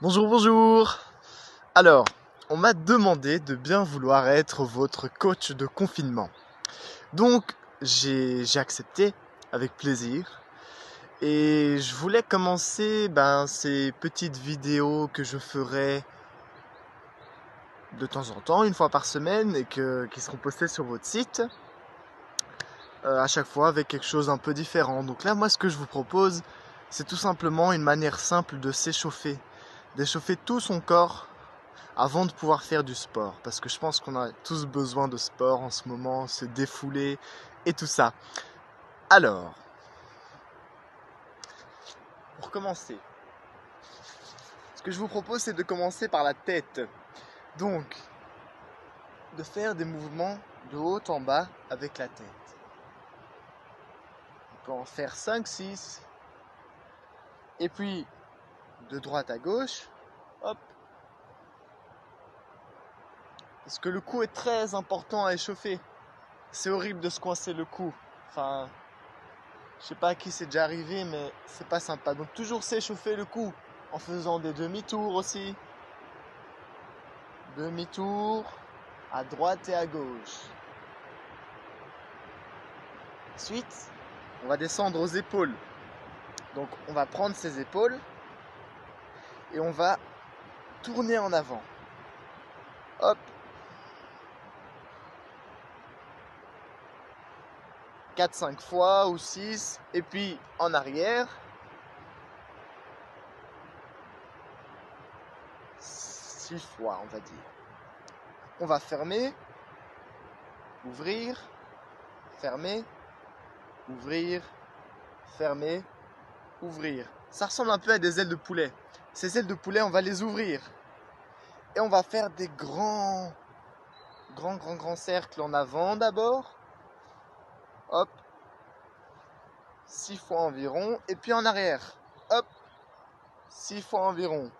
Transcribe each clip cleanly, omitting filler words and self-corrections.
Bonjour, bonjour. Alors, on m'a demandé de bien vouloir être votre coach de confinement. Donc, j'ai accepté avec plaisir. Et je voulais commencer ces petites vidéos que je ferai de temps en temps, une fois par semaine, et qui seront postées sur votre site, à chaque fois avec quelque chose un peu différent. Donc là, moi, ce que je vous propose, c'est tout simplement une manière simple de s'échauffer, d'échauffer tout son corps avant de pouvoir faire du sport, parce que je pense qu'on a tous besoin de sport en ce moment, se défouler et tout ça. Alors, pour commencer, ce que je vous propose, c'est de commencer par la tête. Donc, de faire des mouvements de haut en bas avec la tête. On peut en faire 5, 6. Et puis, de droite à gauche, hop. Parce que le cou est très important à échauffer. C'est horrible de se coincer le cou. Enfin, je sais pas à qui c'est déjà arrivé, mais c'est pas sympa. Donc toujours s'échauffer le cou en faisant des demi-tours aussi. Demi-tour à droite et à gauche. Ensuite, on va descendre aux épaules. Donc on va prendre ses épaules et on va tourner en avant. Hop. 4-5 fois ou 6. Et puis en arrière. 6 fois, on va dire. On va fermer, ouvrir, fermer, ouvrir, fermer, ouvrir. Ça ressemble un peu à des ailes de poulet. Ces ailes de poulet, on va les ouvrir. Et on va faire des grands cercles en avant d'abord. Hop. 6 fois environ. Et puis en arrière. Hop. 6 fois environ.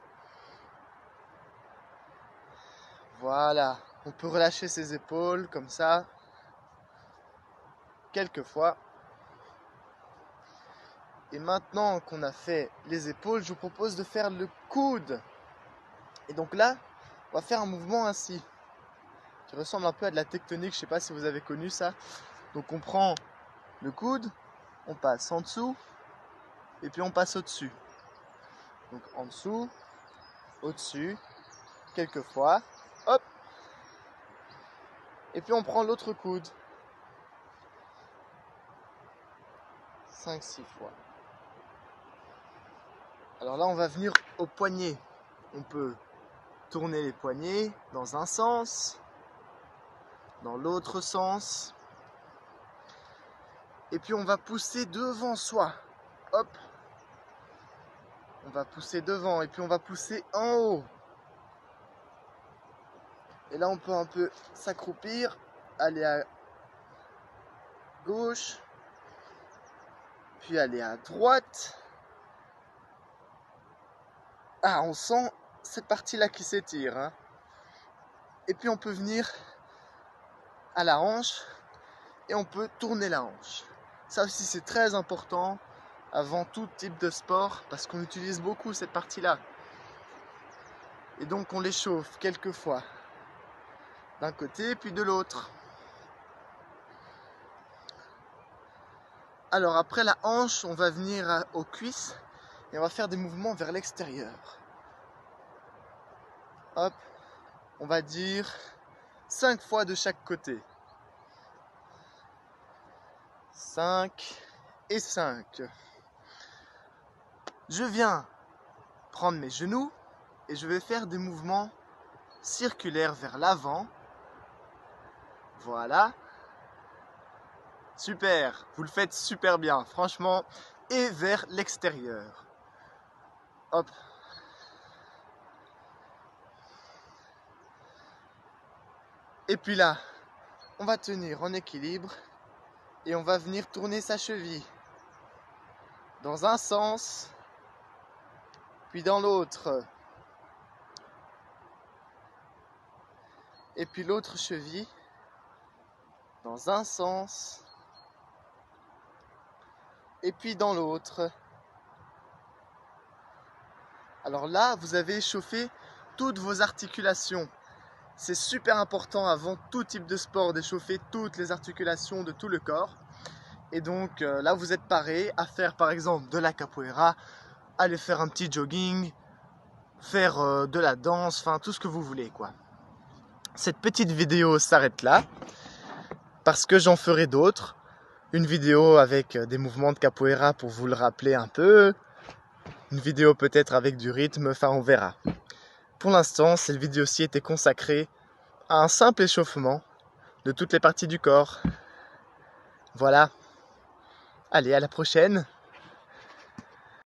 Voilà. On peut relâcher ses épaules comme ça. Quelques fois. Et maintenant qu'on a fait les épaules, je vous propose de faire le coude. Et donc là, on va faire un mouvement ainsi, qui ressemble un peu à de la tectonique. Je ne sais pas si vous avez connu ça. Donc on prend le coude, on passe en dessous, et puis on passe au-dessus. Donc en dessous, au-dessus, quelques fois, hop. Et puis on prend l'autre coude. 5-6 fois. Alors là, on va venir au poignet. On peut tourner les poignets dans un sens, dans l'autre sens. Et puis on va pousser devant soi. Hop. On va pousser devant et puis on va pousser en haut. Et là, on peut un peu s'accroupir, aller à gauche, puis aller à droite. Ah, on sent cette partie-là qui s'étire, hein. Et puis on peut venir à la hanche et on peut tourner la hanche. Ça aussi, c'est très important avant tout type de sport parce qu'on utilise beaucoup cette partie-là. Et donc on l'échauffe quelques fois d'un côté puis de l'autre. Alors après la hanche, on va venir aux cuisses et on va faire des mouvements vers l'extérieur. Hop, on va dire 5 fois de chaque côté. 5 et 5. Je viens prendre mes genoux et je vais faire des mouvements circulaires vers l'avant. Voilà. Super, vous le faites super bien, franchement. Et vers l'extérieur. Hop. Et puis là, on va tenir en équilibre et on va venir tourner sa cheville dans un sens, puis dans l'autre. Et puis l'autre cheville dans un sens, et puis dans l'autre. Alors là, vous avez échauffé toutes vos articulations. C'est super important avant tout type de sport d'échauffer toutes les articulations de tout le corps. Et donc là, vous êtes paré à faire par exemple de la capoeira, aller faire un petit jogging, faire de la danse, enfin tout ce que vous voulez quoi. Cette petite vidéo s'arrête là parce que j'en ferai d'autres. Une vidéo avec des mouvements de capoeira pour vous le rappeler un peu. Une vidéo peut-être avec du rythme, enfin on verra. Pour l'instant, cette vidéo-ci était consacrée à un simple échauffement de toutes les parties du corps. Voilà. Allez, à la prochaine!